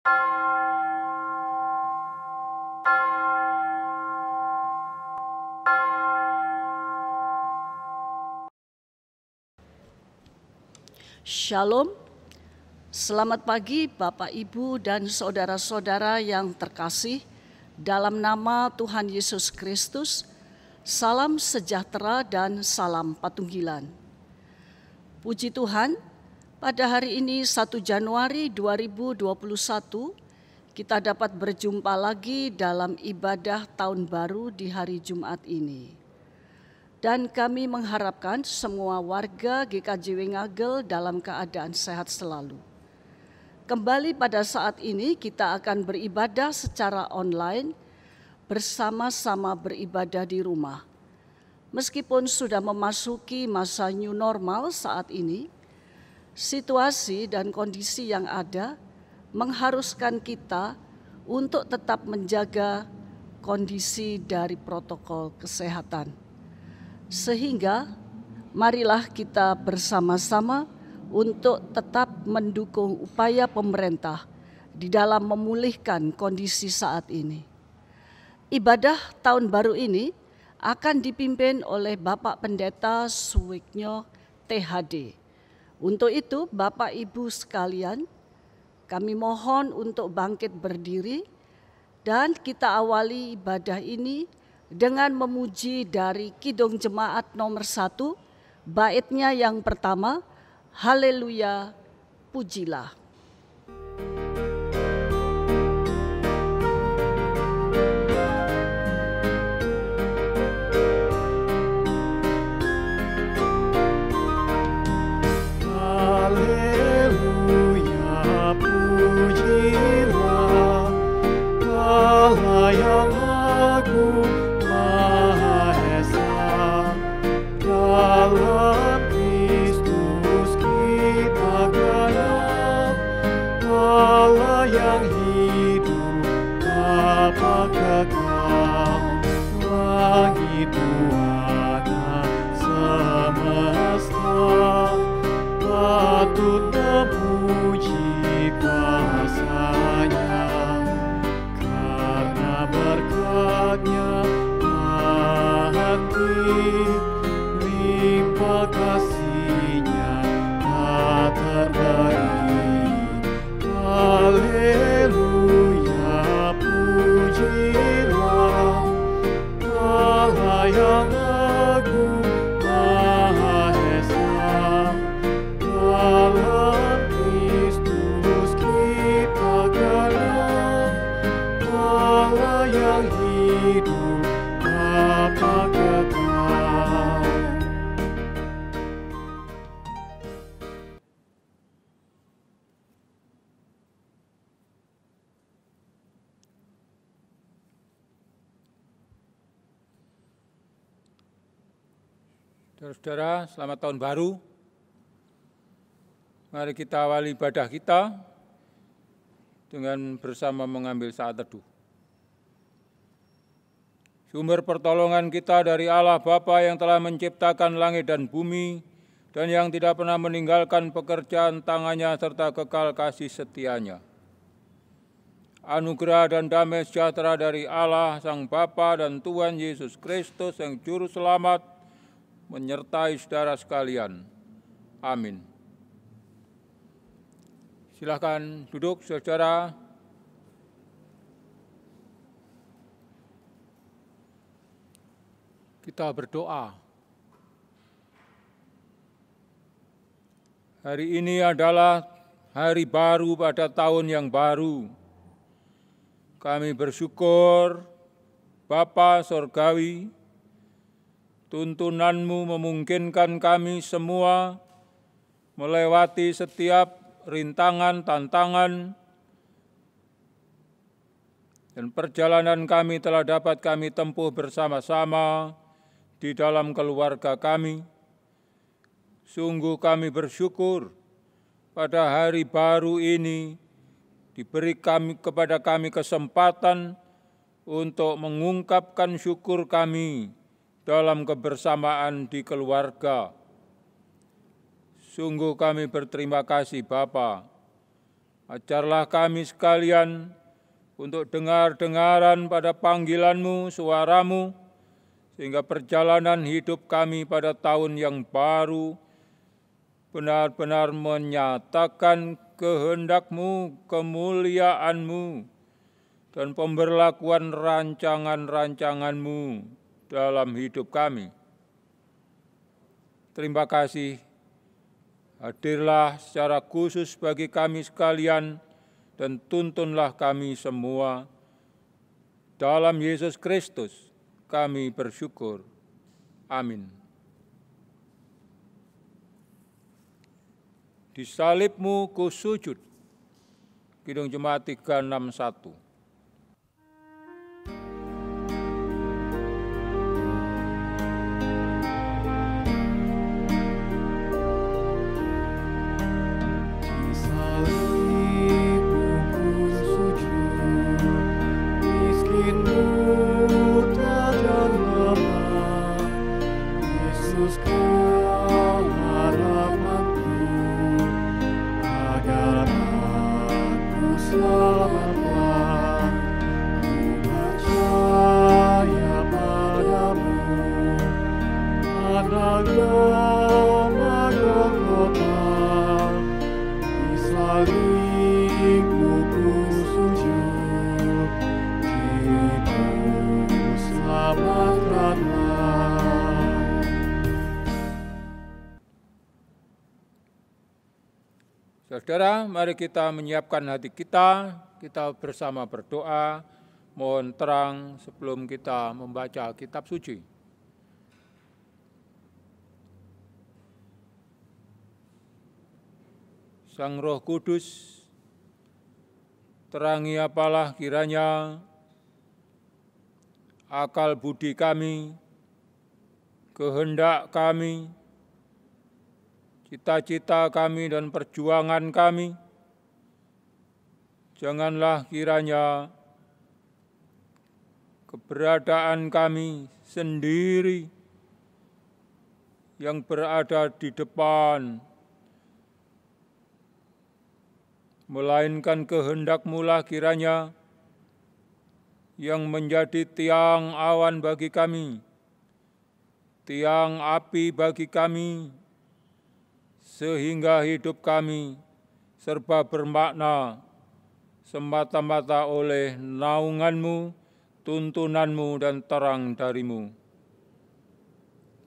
Shalom, selamat pagi Bapak, Ibu, dan saudara-saudara yang terkasih. Dalam nama Tuhan Yesus Kristus, salam sejahtera dan salam patunggilan. Puji Tuhan, pada hari ini 1 Januari 2021, kita dapat berjumpa lagi dalam ibadah Tahun Baru di hari Jumat ini. Dan kami mengharapkan semua warga GKJW Ngagel dalam keadaan sehat selalu. Kembali pada saat ini kita akan beribadah secara online, bersama-sama beribadah di rumah. Meskipun sudah memasuki masa new normal saat ini, situasi dan kondisi yang ada mengharuskan kita untuk tetap menjaga kondisi dari protokol kesehatan. Sehingga marilah kita bersama-sama untuk tetap mendukung upaya pemerintah di dalam memulihkan kondisi saat ini. Ibadah Tahun Baru ini akan dipimpin oleh Bapak Pendeta Suwiknyo THD. Untuk itu Bapak Ibu sekalian, kami mohon untuk bangkit berdiri dan kita awali ibadah ini dengan memuji dari Kidung Jemaat nomor 1, baitnya yang pertama, Haleluya, pujilah. Haleluya, pujilah Allah yang agung, Maha Esa. Dalam Kristus kita genap, Allah yang hidup Bapa kekal. Langit buana semesta patut memuji kuasa-Nya, karena berkat-Nya limpah kasih-Nya tak terbaik. Haleluya, pujilah Allah yang agung, Maha Esa. Dalam Kristus kita genap, Allah yang hidup Bapa kekal. Saudara-saudara, selamat Tahun Baru. Mari kita awali ibadah kita dengan bersama mengambil saat teduh. Sumber pertolongan kita dari Allah Bapa yang telah menciptakan langit dan bumi dan yang tidak pernah meninggalkan pekerjaan tangannya serta kekal kasih setia-Nya. Anugerah dan damai sejahtera dari Allah Sang Bapa dan Tuhan Yesus Kristus yang Juru Selamat menyertai saudara sekalian. Amin. Silakan duduk, saudara. Kita berdoa. Hari ini adalah hari baru pada tahun yang baru. Kami bersyukur, Bapa Sorgawi, tuntunan-Mu memungkinkan kami semua melewati setiap rintangan, tantangan, dan perjalanan kami telah dapat kami tempuh bersama-sama di dalam keluarga kami. Sungguh kami bersyukur pada hari baru ini diberi kepada kami kesempatan untuk mengungkapkan syukur kami dalam kebersamaan di keluarga. Sungguh kami berterima kasih Bapa Ajarlah kami sekalian untuk dengar-dengaran pada panggilan-Mu, suara-Mu, sehingga perjalanan hidup kami pada tahun yang baru benar-benar menyatakan kehendak-Mu, kemuliaan-Mu, dan pemberlakuan rancangan-rancangan-Mu dalam hidup kami. Terima kasih, hadirlah secara khusus bagi kami sekalian dan tuntunlah kami semua. Dalam Yesus Kristus kami bersyukur. Amin. Di salib-Mu ku sujud. Kidung Jemaat 361. Saudara, mari kita menyiapkan hati kita bersama berdoa, mohon terang sebelum kita membaca kitab suci. Sang Roh Kudus, terangi apalah kiranya akal budi kami, kehendak kami, cita-cita kami dan perjuangan kami. Janganlah kiranya keberadaan kami sendiri yang berada di depan, melainkan kehendak-Mu lah kiranya yang menjadi tiang awan bagi kami, tiang api bagi kami, sehingga hidup kami serba bermakna semata-mata oleh naungan-Mu, tuntunan-Mu, dan terang dari-Mu.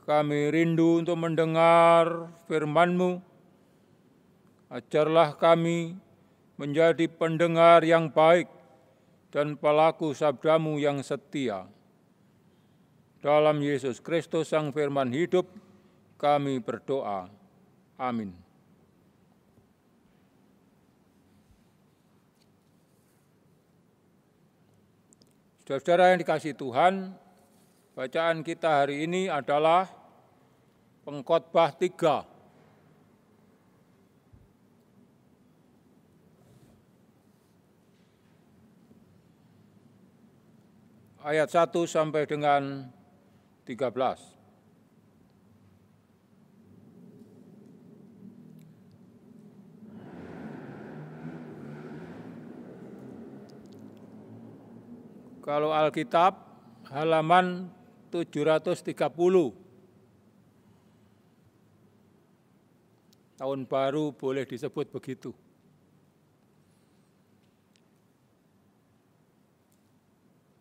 Kami rindu untuk mendengar firman-Mu. Ajarlah kami menjadi pendengar yang baik dan pelaku sabda-Mu yang setia. Dalam Yesus Kristus Sang Firman hidup, kami berdoa. Amin. Saudara-saudara yang dikasihi Tuhan, bacaan kita hari ini adalah Pengkhotbah 3. Ayat 1 sampai dengan 13. Kalau Alkitab, halaman 730. Tahun baru boleh disebut begitu.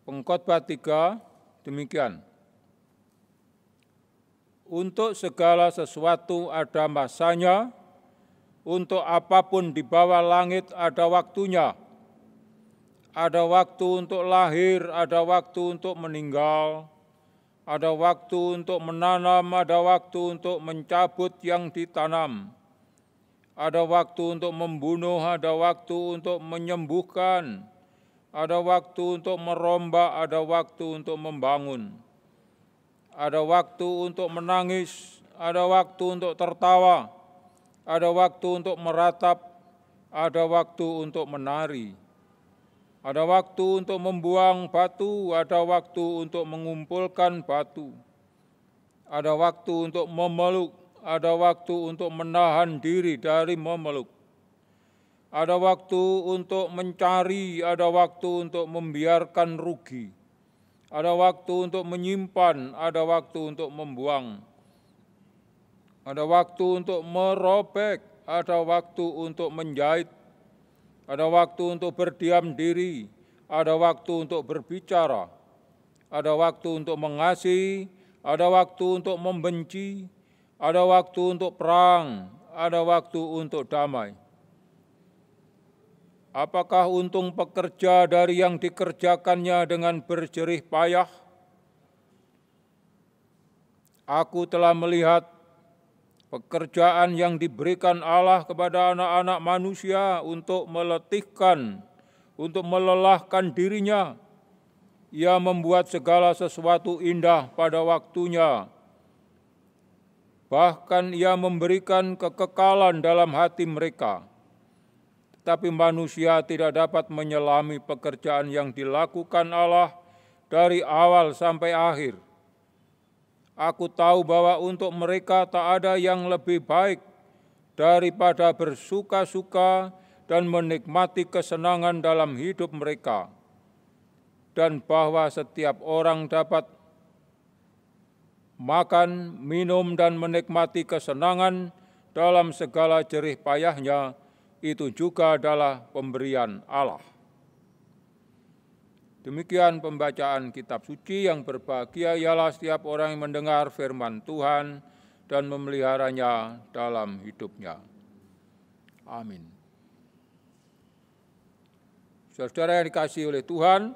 Pengkhotbah 3 demikian. Untuk segala sesuatu ada masanya, untuk apapun di bawah langit ada waktunya. Ada waktu untuk lahir, ada waktu untuk meninggal, ada waktu untuk menanam, ada waktu untuk mencabut yang ditanam, ada waktu untuk membunuh, ada waktu untuk menyembuhkan, ada waktu untuk merombak, ada waktu untuk membangun, ada waktu untuk menangis, ada waktu untuk tertawa, ada waktu untuk meratap, ada waktu untuk menari. Ada waktu untuk membuang batu, ada waktu untuk mengumpulkan batu. Ada waktu untuk memeluk, ada waktu untuk menahan diri dari memeluk. ada waktu untuk mencari, ada waktu untuk membiarkan rugi, ada waktu untuk menyimpan, ada waktu untuk membuang, ada waktu untuk merobek, ada waktu untuk menjahit, ada waktu untuk berdiam diri, ada waktu untuk berbicara, ada waktu untuk mengasihi, ada waktu untuk membenci, ada waktu untuk perang, ada waktu untuk damai. Apakah untung pekerja dari yang dikerjakannya dengan berjerih payah? Aku telah melihat pekerjaan yang diberikan Allah kepada anak-anak manusia untuk meletihkan, untuk melelahkan dirinya. Ia membuat segala sesuatu indah pada waktunya. Bahkan ia memberikan kekekalan dalam hati mereka. Tetapi manusia tidak dapat menyelami pekerjaan yang dilakukan Allah dari awal sampai akhir. Aku tahu bahwa untuk mereka tak ada yang lebih baik daripada bersuka-suka dan menikmati kesenangan dalam hidup mereka. Dan bahwa setiap orang dapat makan, minum, dan menikmati kesenangan dalam segala jerih payahnya, itu juga adalah pemberian Allah. Demikian pembacaan kitab suci. Yang berbahagia ialah setiap orang yang mendengar firman Tuhan dan memeliharanya dalam hidupnya. Amin. Saudara yang dikasihi oleh Tuhan,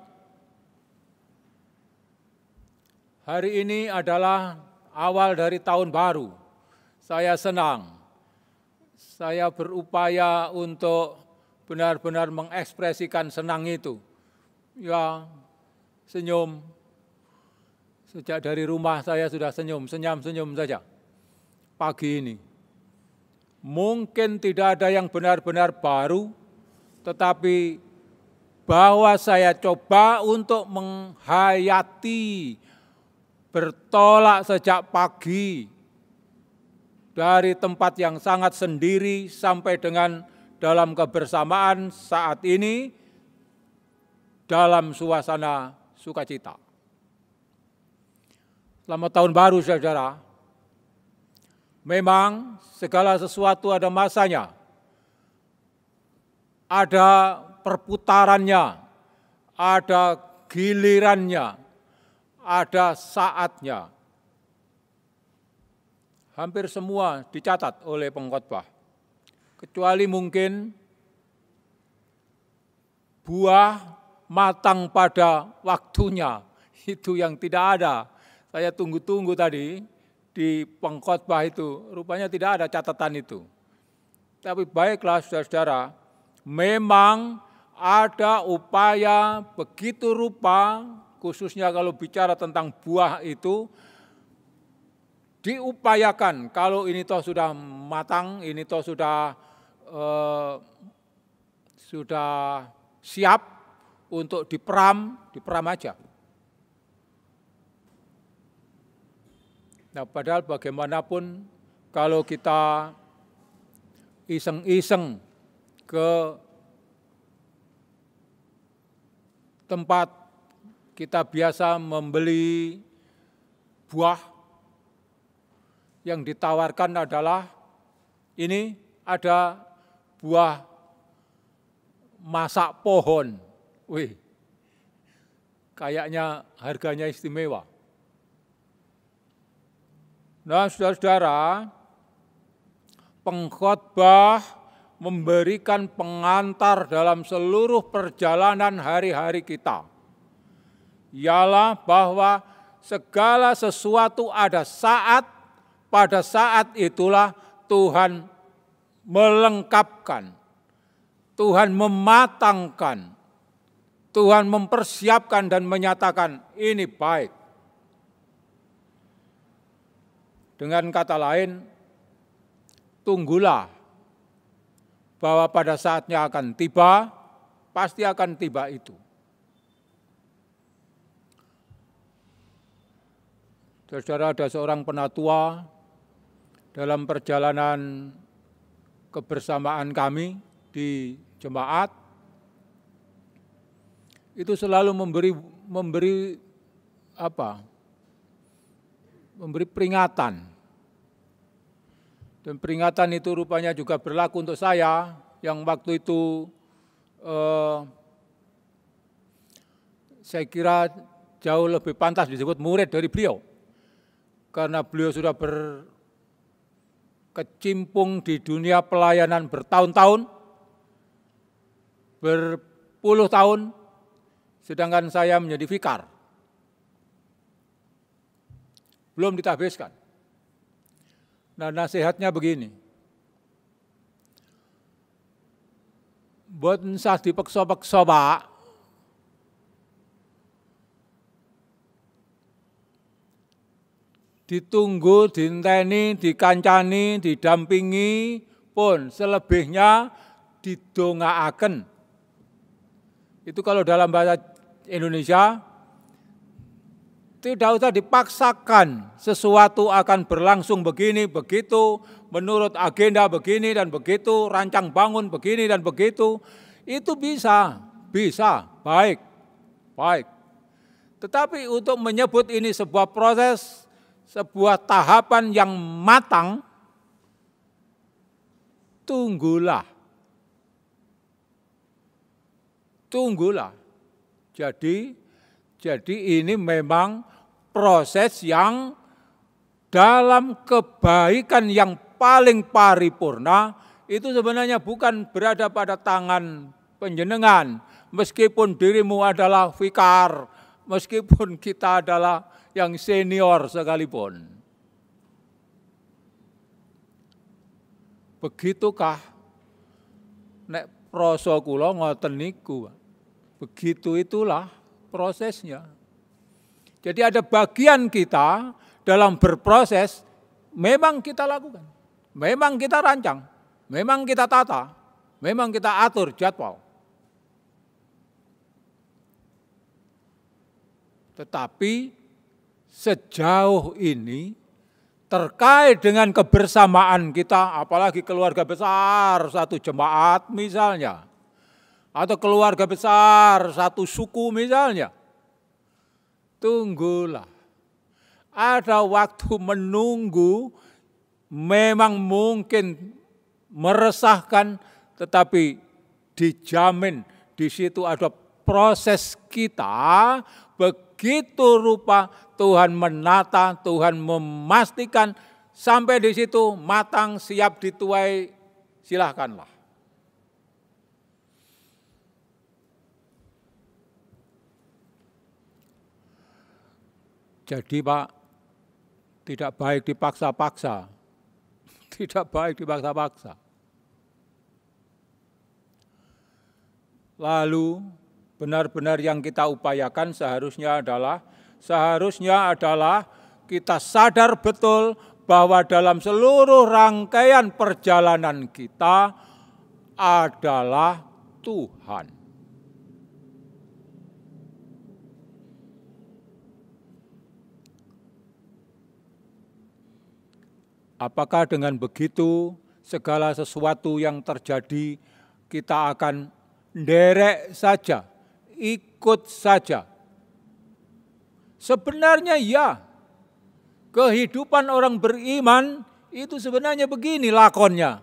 hari ini adalah awal dari tahun baru. Saya senang. Saya berupaya untuk benar-benar mengekspresikan senang itu. Ya, senyum. Sejak dari rumah saya sudah senyum saja. Pagi ini. Mungkin tidak ada yang benar-benar baru, tetapi bahwa saya coba untuk menghayati, bertolak sejak pagi dari tempat yang sangat sendiri sampai dengan dalam kebersamaan saat ini dalam suasana sukacita. Selamat tahun baru saudara. Memang segala sesuatu ada masanya, ada perputarannya, ada gilirannya, ada saatnya. Hampir semua dicatat oleh pengkhotbah. Kecuali mungkin buah matang pada waktunya, itu yang tidak ada. Saya tunggu-tunggu tadi di pengkhotbah itu, rupanya tidak ada catatan itu. Tapi baiklah saudara-saudara, memang ada upaya begitu rupa, khususnya kalau bicara tentang buah itu, diupayakan kalau ini toh sudah matang, ini toh sudah siap untuk diperam aja. Nah, padahal bagaimanapun kalau kita iseng-iseng ke tempat kita biasa membeli buah, yang ditawarkan adalah ini ada buah masak pohon. Wih, kayaknya harganya istimewa. Nah, saudara-saudara, pengkhotbah memberikan pengantar dalam seluruh perjalanan hari-hari kita. Ialah bahwa segala sesuatu ada saat, pada saat itulah Tuhan melengkapkan, Tuhan mematangkan, Tuhan mempersiapkan dan menyatakan ini baik. Dengan kata lain, tunggulah bahwa pada saatnya akan tiba, pasti akan tiba itu. Saudara, ada seorang penatua dalam perjalanan kebersamaan kami di jemaat itu selalu memberi peringatan. Dan peringatan itu rupanya juga berlaku untuk saya yang waktu itu saya kira jauh lebih pantas disebut murid dari beliau. Karena beliau sudah berkecimpung di dunia pelayanan bertahun-tahun, berpuluh tahun, sedangkan saya menjadi vikar. Belum ditahbiskan. Nah, nasihatnya begini. Buat nsah dipeksa-peksa, Pak. Ditunggu, dinteni, dikancani, didampingi, pun selebihnya didongaaken. Itu kalau dalam bahasa Indonesia, tidak usah dipaksakan sesuatu akan berlangsung begini, begitu, menurut agenda begini dan begitu, rancang bangun begini dan begitu. Itu bisa, baik. Tetapi untuk menyebut ini sebuah proses, sebuah tahapan yang matang, tunggulah. Jadi ini memang proses yang dalam kebaikan yang paling paripurna itu sebenarnya bukan berada pada tangan panjenengan, meskipun dirimu adalah vikar, meskipun kita adalah yang senior sekalipun. Begitukah nek proso kula ngoten niku. Begitu itulah prosesnya. Jadi ada bagian kita dalam berproses, memang kita lakukan, memang kita rancang, memang kita tata, memang kita atur jadwal. Tetapi sejauh ini terkait dengan kebersamaan kita, apalagi keluarga besar satu jemaat misalnya, atau keluarga besar satu suku misalnya, tunggulah. Ada waktu menunggu, memang mungkin meresahkan, tetapi dijamin di situ ada proses kita, begitu rupa Tuhan menata, Tuhan memastikan sampai di situ matang, siap dituai, silahkanlah. Jadi Pak, tidak baik dipaksa-paksa. Tidak baik dipaksa-paksa. Lalu benar-benar yang kita upayakan seharusnya adalah kita sadar betul bahwa dalam seluruh rangkaian perjalanan kita adalah Tuhan. Apakah dengan begitu segala sesuatu yang terjadi kita akan nderek saja, ikut saja? Sebenarnya ya, kehidupan orang beriman itu sebenarnya begini lakonnya.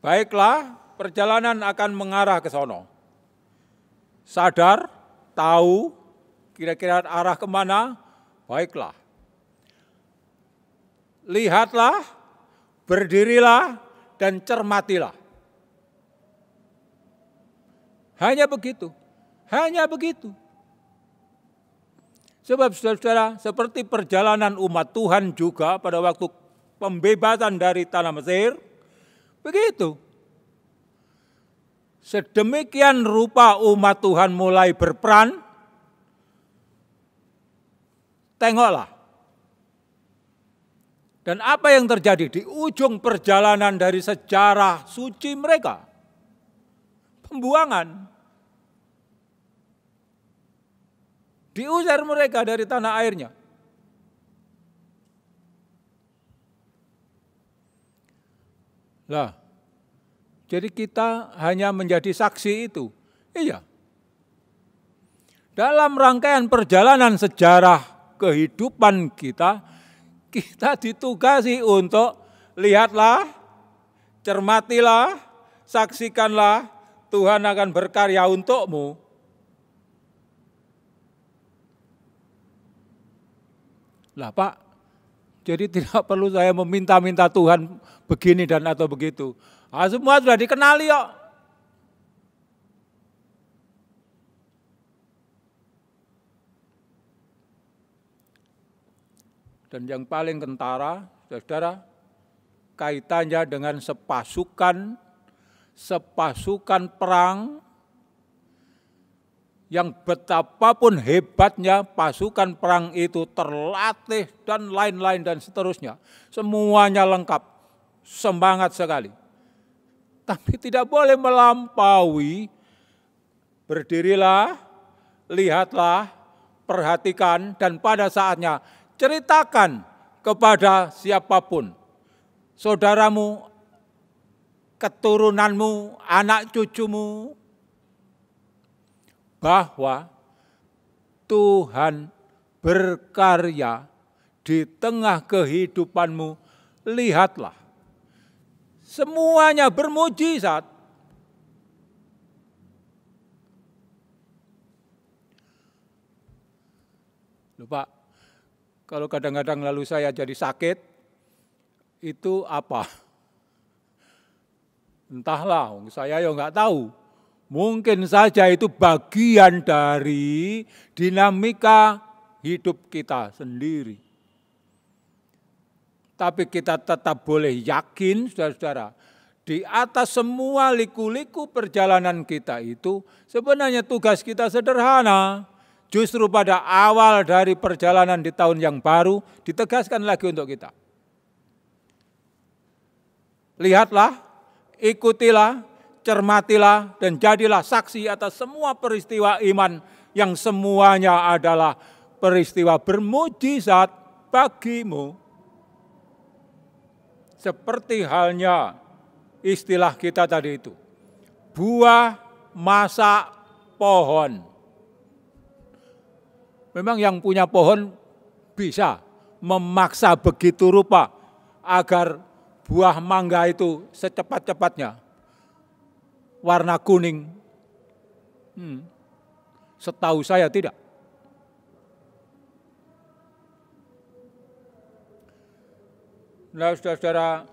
Baiklah, perjalanan akan mengarah ke sono. Sadar, tahu kira-kira arah kemana, baiklah. Lihatlah, berdirilah, dan cermatilah. Hanya begitu. Sebab saudara-saudara, seperti perjalanan umat Tuhan juga pada waktu pembebasan dari tanah Mesir, begitu. Sedemikian rupa umat Tuhan mulai berperan, tengoklah. Dan apa yang terjadi di ujung perjalanan dari sejarah suci mereka? Pembuangan. Diusir mereka dari tanah airnya. Lah, Jadi kita hanya menjadi saksi itu. Iya. Dalam rangkaian perjalanan sejarah kehidupan kita ditugasi untuk lihatlah, cermatilah, saksikanlah, Tuhan akan berkarya untukmu. Lah Pak, jadi tidak perlu saya meminta-minta Tuhan begini dan atau begitu. Semua sudah dikenali kok. Dan yang paling kentara, saudara, kaitannya dengan sepasukan perang yang betapapun hebatnya pasukan perang itu terlatih dan lain-lain dan seterusnya. Semuanya lengkap, semangat sekali. Tapi tidak boleh melampaui, berdirilah, lihatlah, perhatikan, dan pada saatnya ceritakan kepada siapapun, saudaramu, keturunanmu, anak cucumu, bahwa Tuhan berkarya di tengah kehidupanmu. Lihatlah, semuanya bermujizat. Lupa, kalau kadang-kadang lalu saya jadi sakit, itu apa? Entahlah, saya ya nggak tahu. Mungkin saja itu bagian dari dinamika hidup kita sendiri. Tapi kita tetap boleh yakin, saudara-saudara, di atas semua liku-liku perjalanan kita itu sebenarnya tugas kita sederhana. Justru pada awal dari perjalanan di tahun yang baru ditegaskan lagi untuk kita. Lihatlah, ikutilah, cermatilah, dan jadilah saksi atas semua peristiwa iman yang semuanya adalah peristiwa bermujizat bagimu. Seperti halnya istilah kita tadi itu, buah masak pohon. Memang yang punya pohon bisa memaksa begitu rupa agar buah mangga itu secepat-cepatnya warna kuning. Setahu saya tidak. Nah, saudara-saudara,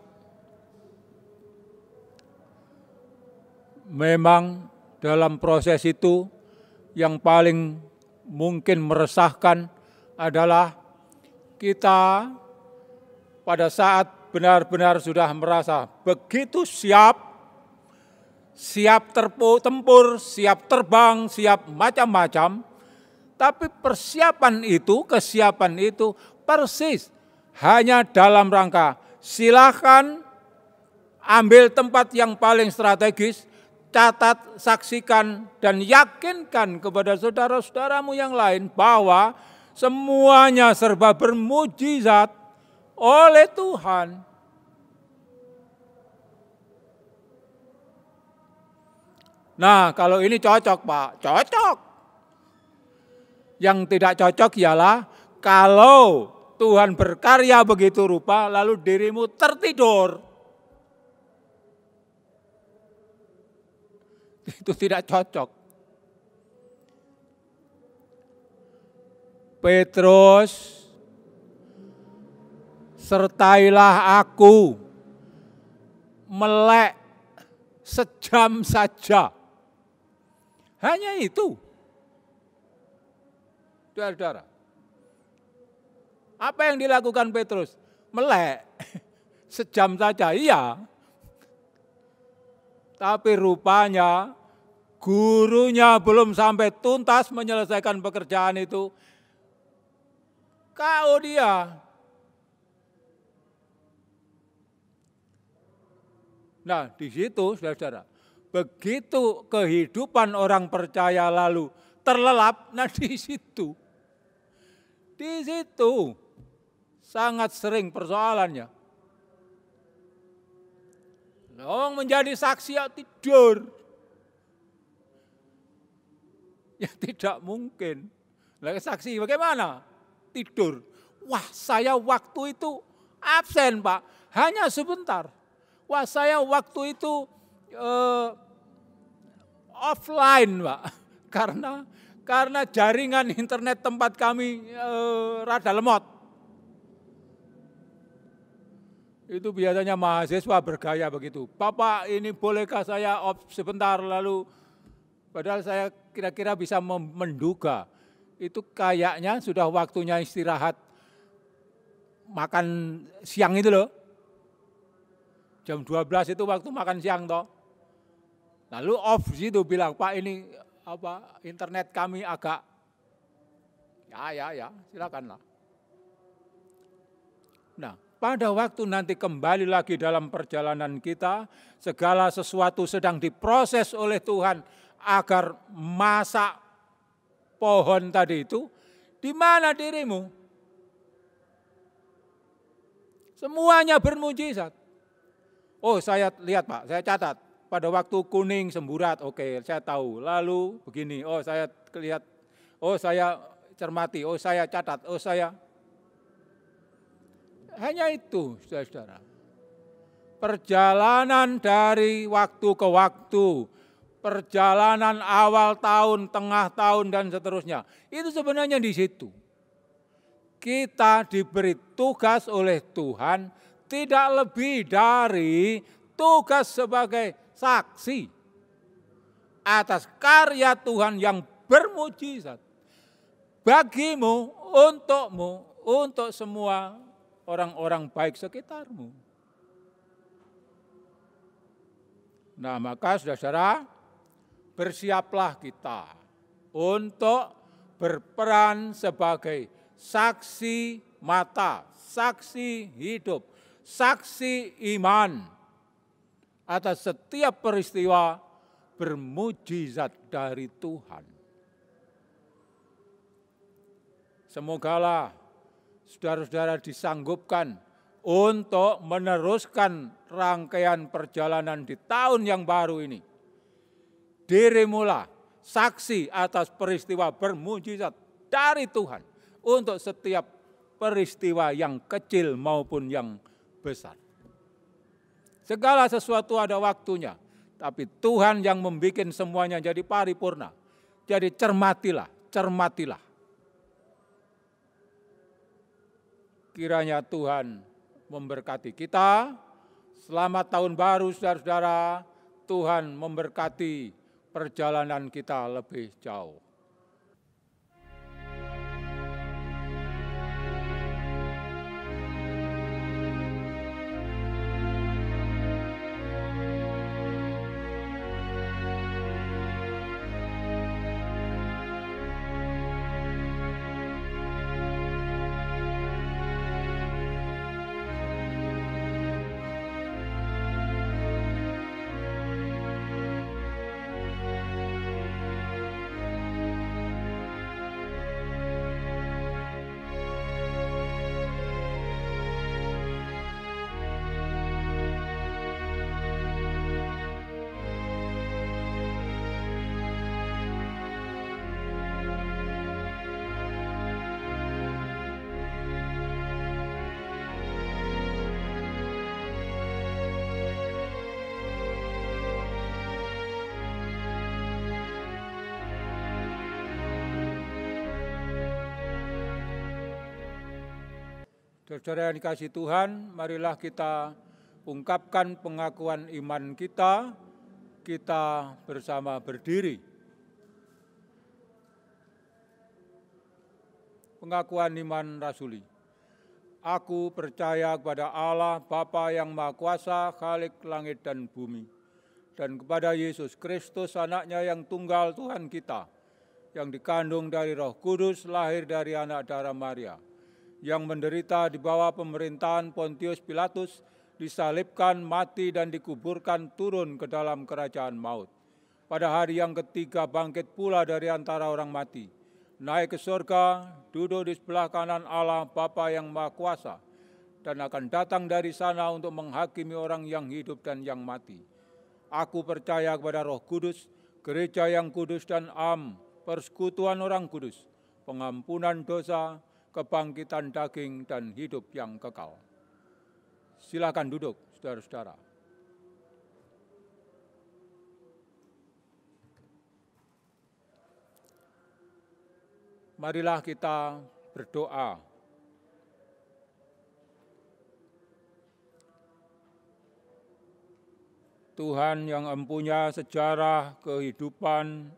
memang dalam proses itu yang paling mungkin meresahkan adalah kita pada saat benar-benar sudah merasa begitu siap tempur, siap terbang, siap macam-macam, tapi kesiapan itu persis hanya dalam rangka silakan ambil tempat yang paling strategis, catat, saksikan, dan yakinkan kepada saudara-saudaramu yang lain bahwa semuanya serba bermujizat oleh Tuhan. Nah, kalau ini cocok, Pak, cocok. Yang tidak cocok ialah kalau Tuhan berkarya begitu rupa, lalu dirimu tertidur. Itu tidak cocok. Petrus, sertailah aku, melek sejam saja. Hanya itu. Saudara-saudara, apa yang dilakukan Petrus? Melek sejam saja, iya. Tapi rupanya gurunya belum sampai tuntas menyelesaikan pekerjaan itu. KO dia. Nah, di situ saudara-saudara, begitu kehidupan orang percaya lalu terlelap, nah di situ sangat sering persoalannya. Orang menjadi saksi ya tidur. Ya tidak mungkin. Lah saksi bagaimana? Tidur. Wah, saya waktu itu absen, Pak. Hanya sebentar. Wah, saya waktu itu offline, Pak. Karena jaringan internet tempat kami rada lemot. Itu biasanya mahasiswa bergaya begitu. Bapak, ini bolehkah saya off sebentar, lalu padahal saya kira-kira bisa menduga. Itu kayaknya sudah waktunya istirahat makan siang itu loh. Jam 12 itu waktu makan siang toh. Lalu off situ bilang, Pak ini internet kami agak, ya silakanlah. Nah, pada waktu nanti kembali lagi dalam perjalanan kita, segala sesuatu sedang diproses oleh Tuhan agar masak pohon tadi itu, di mana dirimu? Semuanya bermujizat. Oh, saya lihat, Pak, saya catat. Pada waktu kuning semburat, oke, saya tahu. Lalu begini, oh saya lihat, oh saya cermati, oh saya catat, oh saya. Hanya itu, saudara-saudara. Perjalanan dari waktu ke waktu, perjalanan awal tahun, tengah tahun, dan seterusnya. Itu sebenarnya di situ. Kita diberi tugas oleh Tuhan tidak lebih dari tugas sebagai saksi atas karya Tuhan yang bermujizat. Bagimu, untukmu, untuk semua orang-orang baik sekitarmu. Nah, maka saudara-saudara, bersiaplah kita untuk berperan sebagai saksi mata, saksi hidup, saksi iman atas setiap peristiwa bermujizat dari Tuhan. Semogalah saudara-saudara disanggupkan untuk meneruskan rangkaian perjalanan di tahun yang baru ini. Dirimulah saksi atas peristiwa bermujizat dari Tuhan untuk setiap peristiwa yang kecil maupun yang besar. Segala sesuatu ada waktunya, tapi Tuhan yang membuat semuanya jadi paripurna. Jadi cermatilah. Kiranya Tuhan memberkati kita. Selamat tahun baru saudara-saudara. Tuhan memberkati perjalanan kita lebih jauh. Saudara yang dikasihi Tuhan, marilah kita ungkapkan pengakuan iman kita bersama berdiri. Pengakuan iman rasuli. Aku percaya kepada Allah Bapa yang Maha Kuasa, Khalik langit dan bumi, dan kepada Yesus Kristus anaknya yang tunggal Tuhan kita, yang dikandung dari Roh Kudus, lahir dari anak darah Maria, yang menderita di bawah pemerintahan Pontius Pilatus, disalibkan, mati dan dikuburkan, turun ke dalam kerajaan maut. Pada hari yang ketiga bangkit pula dari antara orang mati, naik ke surga, duduk di sebelah kanan Allah Bapa yang Maha Kuasa, dan akan datang dari sana untuk menghakimi orang yang hidup dan yang mati. Aku percaya kepada Roh Kudus, gereja yang kudus dan am, persekutuan orang kudus, pengampunan dosa, kebangkitan daging, dan hidup yang kekal. Silakan duduk, saudara-saudara. Marilah kita berdoa. Tuhan yang empunya sejarah kehidupan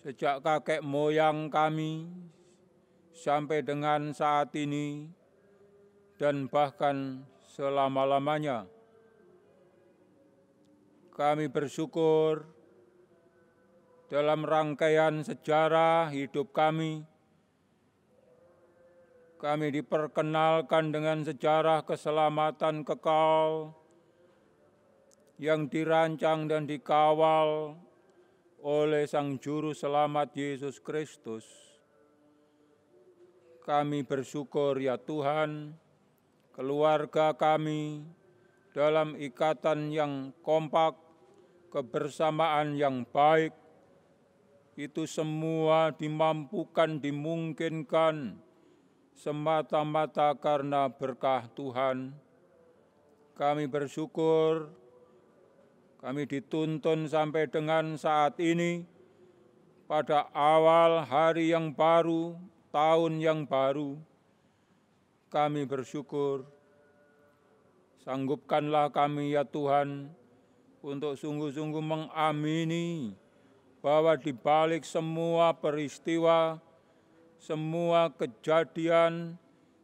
sejak kakek moyang kami sampai dengan saat ini dan bahkan selama-lamanya. Kami bersyukur dalam rangkaian sejarah hidup kami diperkenalkan dengan sejarah keselamatan kekal yang dirancang dan dikawal oleh Sang Juru Selamat Yesus Kristus. Kami bersyukur ya Tuhan, keluarga kami dalam ikatan yang kompak, kebersamaan yang baik, itu semua dimampukan, dimungkinkan semata-mata karena berkah Tuhan. Kami bersyukur kami dituntun sampai dengan saat ini pada awal hari yang baru, tahun yang baru. Kami bersyukur, sanggupkanlah kami ya Tuhan untuk sungguh-sungguh mengamini bahwa di balik semua peristiwa, semua kejadian,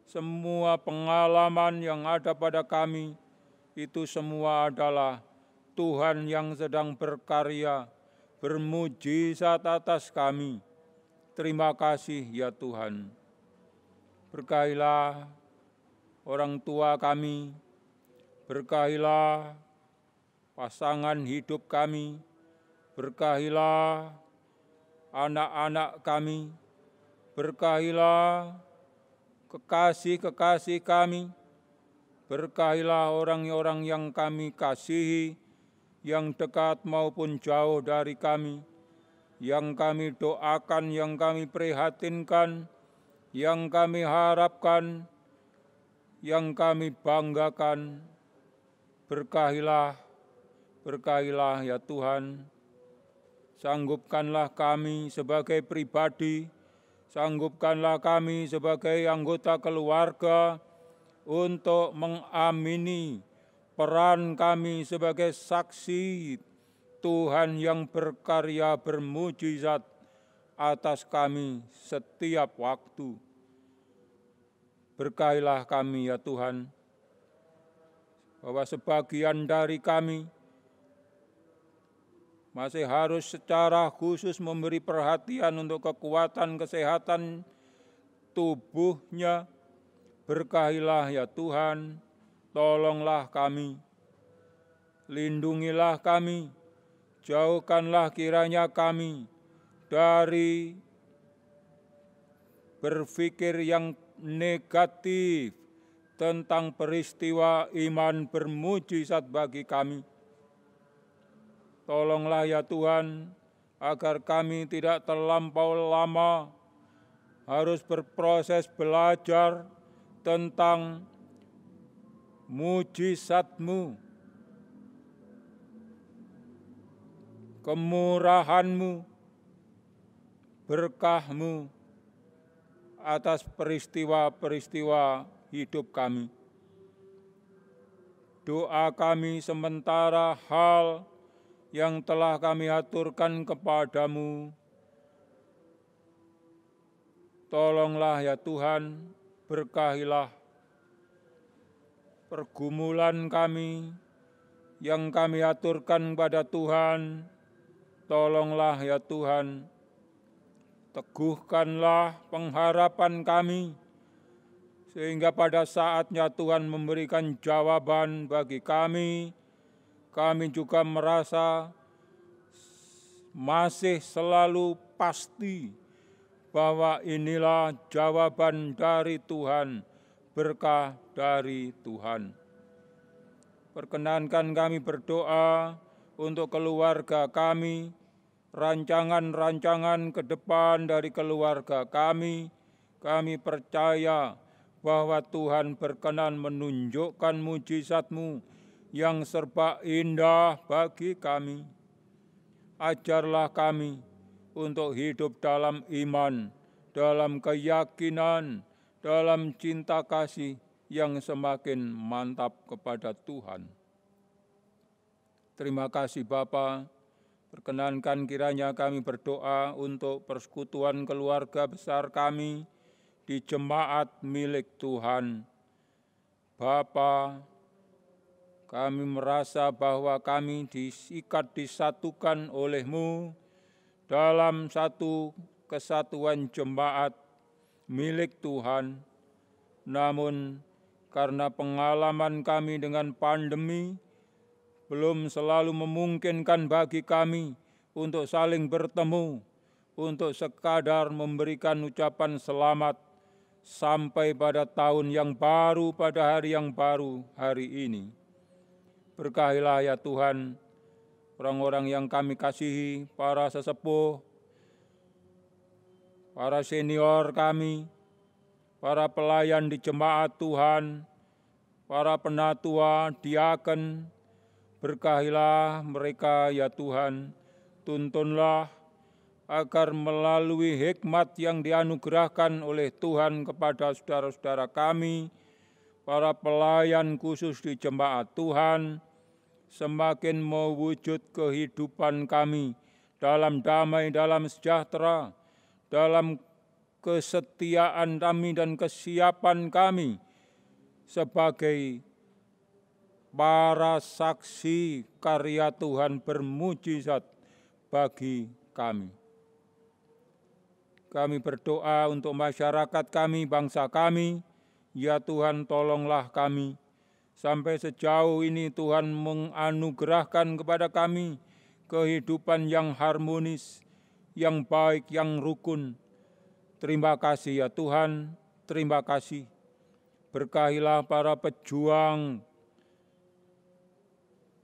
semua pengalaman yang ada pada kami, itu semua adalah Tuhan yang sedang berkarya, bermujizat atas kami. Terima kasih ya Tuhan. Berkahilah orang tua kami, berkahilah pasangan hidup kami, berkahilah anak-anak kami, berkahilah kekasih-kekasih kami, berkahilah orang-orang yang kami kasihi, yang dekat maupun jauh dari kami, yang kami doakan, yang kami prihatinkan, yang kami harapkan, yang kami banggakan. Berkahilah ya Tuhan. Sanggupkanlah kami sebagai pribadi, sanggupkanlah kami sebagai anggota keluarga untuk mengamini peran kami sebagai saksi Tuhan yang berkarya bermujizat atas kami setiap waktu. Berkahilah kami ya Tuhan, bahwa sebagian dari kami masih harus secara khusus memberi perhatian untuk kekuatan kesehatan tubuhnya. Berkahilah ya Tuhan, tolonglah kami, lindungilah kami, jauhkanlah kiranya kami dari berpikir yang negatif tentang peristiwa iman bermujizat bagi kami. Tolonglah ya Tuhan, agar kami tidak terlampau lama harus berproses belajar tentang mujizat-Mu, kemurahan-Mu, berkah-Mu atas peristiwa-peristiwa hidup kami. Doa kami sementara hal yang telah kami aturkan kepadamu. Tolonglah ya Tuhan, berkahilah pergumulan kami yang kami aturkan pada Tuhan. Tolonglah ya Tuhan, teguhkanlah pengharapan kami, sehingga pada saatnya Tuhan memberikan jawaban bagi kami, kami juga merasa masih selalu pasti bahwa inilah jawaban dari Tuhan, berkah dari Tuhan. Perkenankan kami berdoa untuk keluarga kami, rancangan-rancangan ke depan dari keluarga kami. Kami percaya bahwa Tuhan berkenan menunjukkan mujizat-Mu yang serba indah bagi kami. Ajarlah kami untuk hidup dalam iman, dalam keyakinan, dalam cinta kasih yang semakin mantap kepada Tuhan. Terima kasih Bapa. Perkenankan kiranya kami berdoa untuk persekutuan keluarga besar kami di jemaat milik Tuhan. Bapa, kami merasa bahwa kami disatukan oleh-Mu dalam satu kesatuan jemaat milik Tuhan. Namun karena pengalaman kami dengan pandemi belum selalu memungkinkan bagi kami untuk saling bertemu, untuk sekadar memberikan ucapan selamat sampai pada tahun yang baru, pada hari yang baru hari ini. Berkahilah ya Tuhan orang-orang yang kami kasihi, para sesepuh, para senior kami, para pelayan di jemaat Tuhan, para penatua, diaken, berkahilah mereka ya Tuhan. Tuntunlah agar melalui hikmat yang dianugerahkan oleh Tuhan kepada saudara-saudara kami, para pelayan khusus di jemaat Tuhan, semakin mewujud kehidupan kami dalam damai, dalam sejahtera, dalam kesetiaan kami dan kesiapan kami sebagai para saksi karya Tuhan bermujizat bagi kami. Kami berdoa untuk masyarakat kami, bangsa kami. Ya Tuhan, tolonglah kami. Sampai sejauh ini Tuhan menganugerahkan kepada kami kehidupan yang harmonis, yang baik, yang rukun. Terima kasih ya Tuhan, terima kasih. Berkahilah para pejuang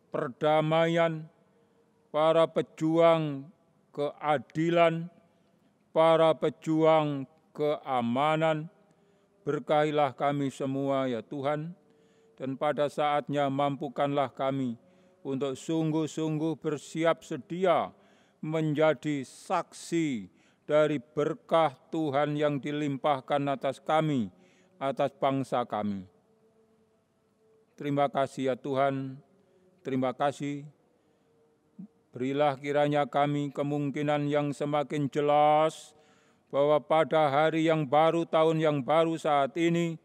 perdamaian, para pejuang keadilan, para pejuang keamanan. Berkahilah kami semua ya Tuhan, dan pada saatnya mampukanlah kami untuk sungguh-sungguh bersiap sedia menjadi saksi dari berkah Tuhan yang dilimpahkan atas kami, atas bangsa kami. Terima kasih ya Tuhan, terima kasih. Berilah kiranya kami kemungkinan yang semakin jelas bahwa pada hari yang baru, tahun yang baru saat ini,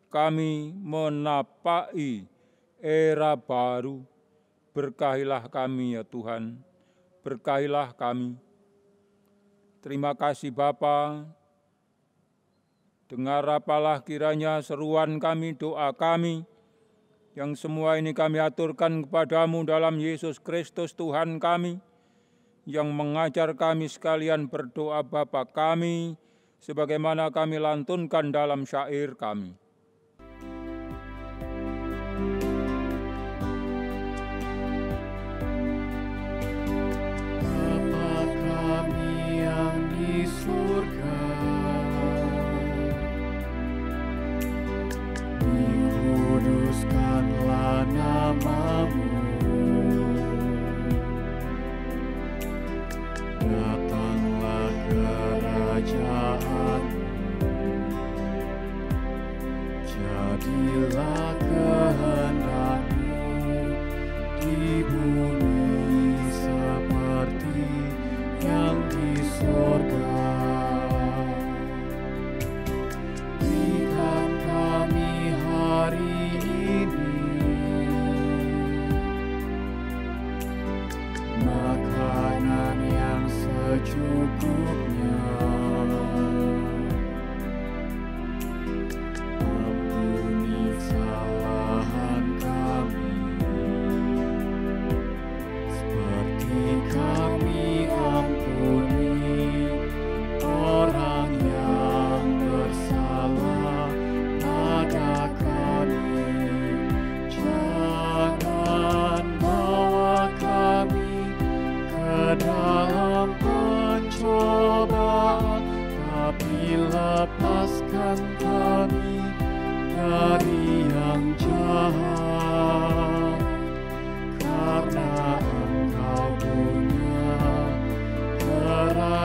kami menapaki era baru. Berkahilah kami ya Tuhan, berkahilah kami. Terima kasih Bapa. Dengar apalah kiranya seruan kami, doa kami, yang semua ini kami aturkan kepadamu dalam Yesus Kristus Tuhan kami, yang mengajar kami sekalian berdoa Bapa kami, sebagaimana kami lantunkan dalam syair kami. Bapa kami yang di surga, dikuduskanlah nama-Mu. Datanglah kerajaan-Mu, jadilah kehendak-Mu di bumi seperti yang di surga. Berikan kami hari ini makanan yang secukupnya. Ampuni kesalahan kami, seperti kami ampuni orang yang bersalah pada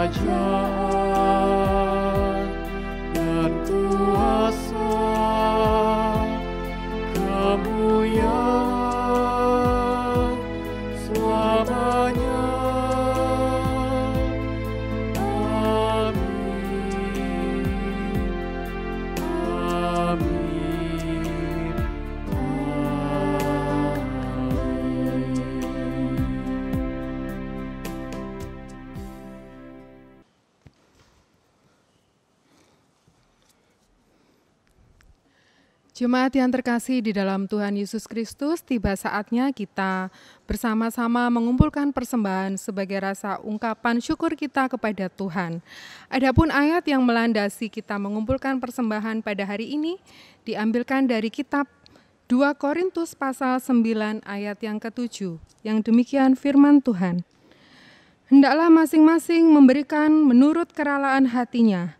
kerajaan dan kuasa, kemuliaan selamanya. Jemaat yang terkasih di dalam Tuhan Yesus Kristus, tiba saatnya kita bersama-sama mengumpulkan persembahan sebagai rasa ungkapan syukur kita kepada Tuhan. Adapun ayat yang melandasi kita mengumpulkan persembahan pada hari ini diambilkan dari kitab 2 Korintus pasal 9 ayat yang ke-7, yang demikian firman Tuhan. Hendaklah masing-masing memberikan menurut kerelaan hatinya,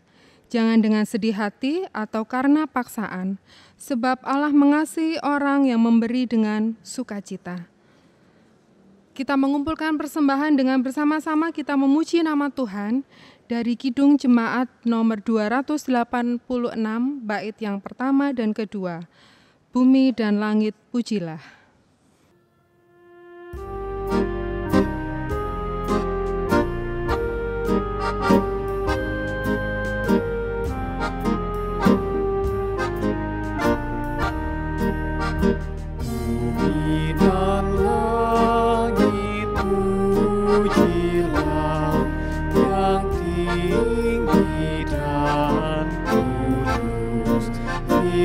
jangan dengan sedih hati atau karena paksaan, sebab Allah mengasihi orang yang memberi dengan sukacita. Kita mengumpulkan persembahan dengan bersama-sama kita memuji nama Tuhan dari Kidung Jemaat nomor 286, bait yang pertama dan kedua. Bumi dan langit pujilah.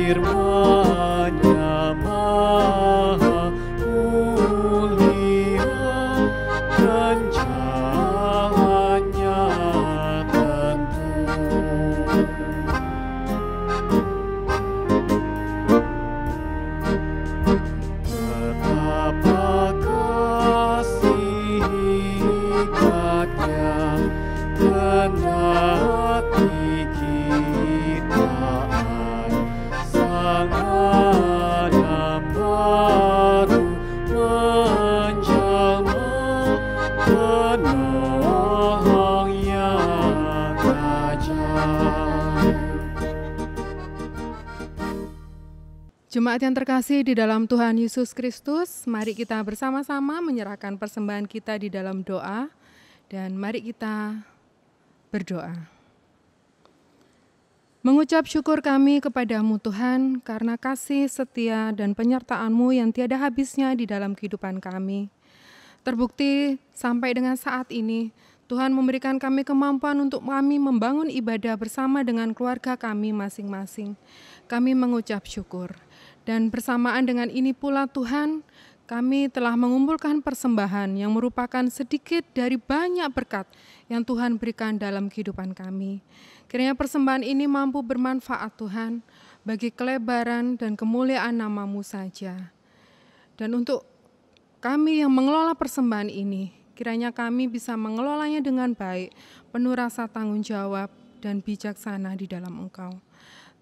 Firman-Nya Maha Mulia dan jalan-Nya tentu. Betapa kasih hikmat-Nya kendati kita alam baru menjelma, penolong yang ajaib. Jemaat yang terkasih di dalam Tuhan Yesus Kristus, mari kita bersama-sama menyerahkan persembahan kita di dalam doa, dan mari kita berdoa. Mengucap syukur kami kepadamu Tuhan, karena kasih setia dan penyertaan-Mu yang tiada habisnya di dalam kehidupan kami. Terbukti sampai dengan saat ini, Tuhan memberikan kami kemampuan untuk kami membangun ibadah bersama dengan keluarga kami masing-masing. Kami mengucap syukur. Dan bersamaan dengan ini pula Tuhan, kami telah mengumpulkan persembahan yang merupakan sedikit dari banyak berkat yang Tuhan berikan dalam kehidupan kami. Kiranya persembahan ini mampu bermanfaat Tuhan bagi kelebaran dan kemuliaan nama-Mu saja. Dan untuk kami yang mengelola persembahan ini, kiranya kami bisa mengelolanya dengan baik, penuh rasa tanggung jawab dan bijaksana di dalam Engkau.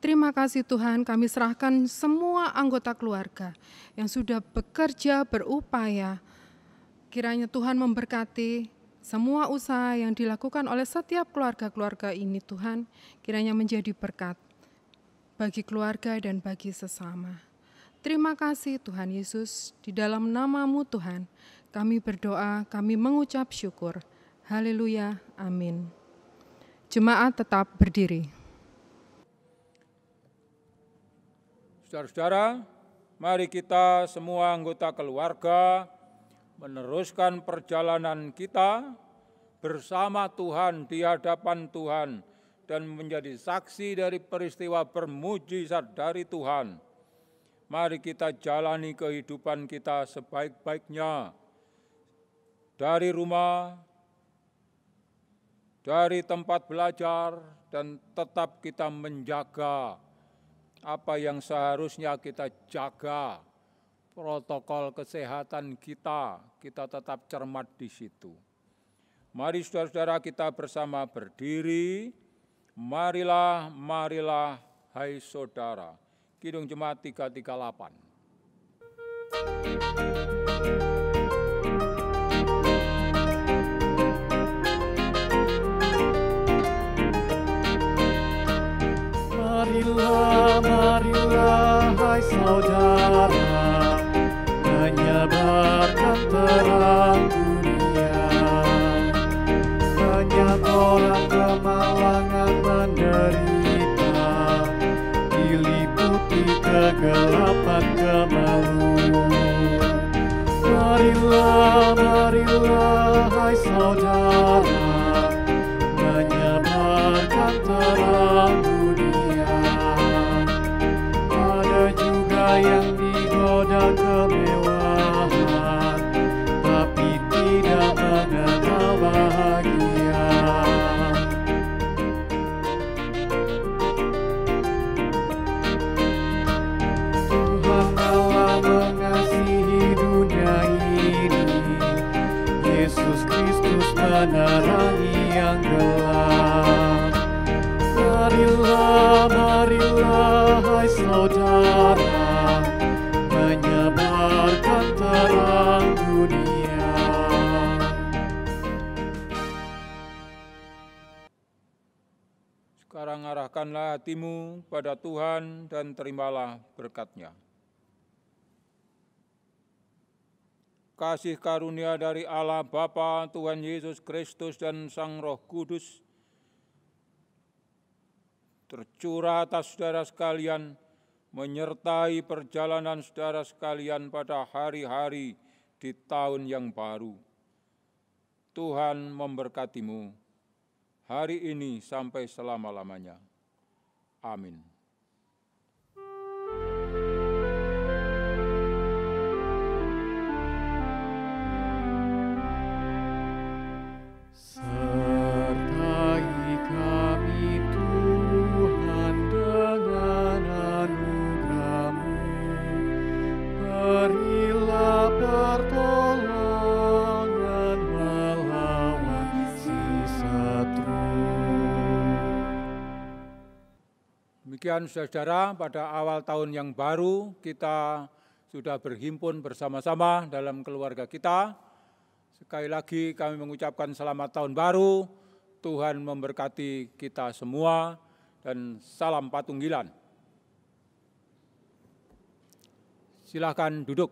Terima kasih Tuhan, kami serahkan semua anggota keluarga yang sudah bekerja, berupaya. Kiranya Tuhan memberkati semua usaha yang dilakukan oleh setiap keluarga-keluarga ini Tuhan, kiranya menjadi berkat bagi keluarga dan bagi sesama. Terima kasih Tuhan Yesus, di dalam nama-Mu Tuhan, kami berdoa, kami mengucap syukur. Haleluya, amin. Jemaat tetap berdiri. Saudara-saudara, mari kita semua anggota keluarga meneruskan perjalanan kita bersama Tuhan di hadapan Tuhan dan menjadi saksi dari peristiwa bermujizat dari Tuhan. Mari kita jalani kehidupan kita sebaik-baiknya dari rumah, dari tempat belajar, dan tetap kita menjaga apa yang seharusnya kita jaga. Protokol kesehatan kita tetap cermat di situ. Mari saudara-saudara kita bersama berdiri. Marilah, marilah, hai saudara. Kidung Jemaat 338. hai saudara, menyebarkan terang dunia. Banyak orang kemalangan menderita, diliputi kegelapan kemaluan. Marilah, marilah, hai saudara, menyebarkan terang dunia. Ada juga yang digoda kemewahan, tapi tidak mengenal bahagia. Tuhan Allah mengasihi dunia ini, Yesus Kristus menerangi yang gelap. Marilah, marilah, hai saudara, menyebarkan terang dunia. Sekarang arahkanlah hatimu pada Tuhan dan terimalah berkat-Nya. Kasih karunia dari Allah Bapa, Tuhan Yesus Kristus dan Sang Roh Kudus tercurah atas saudara sekalian, menyertai perjalanan saudara sekalian pada hari-hari di tahun yang baru. Tuhan memberkatimu hari ini sampai selama-lamanya. Amin. Sertai kami Tuhan dengan anugerah-Mu, berilah pertolongan melawan si satru. Demikian saudara, pada awal tahun yang baru kita sudah berhimpun bersama-sama dalam keluarga kita. Sekali lagi kami mengucapkan selamat tahun baru, Tuhan memberkati kita semua, dan salam Patunggilan. Silakan duduk.